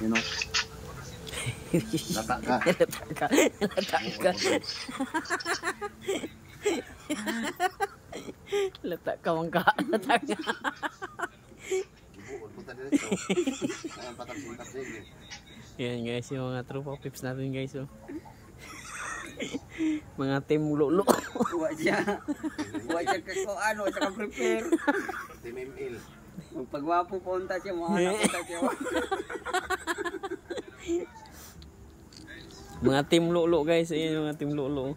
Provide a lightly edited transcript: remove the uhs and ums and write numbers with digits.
You know? Lata ka. Lata ka mangka. Lata ka. Yan guys, yung mga tropa pips natin guys. Oh. Mga team lolo. Huwag siya kakuan, huwag siya ka-prepare. Team ML. Pagwapo punta siya, mga napunta siya. Mga team lolo guys, ayan yung mga team lolo.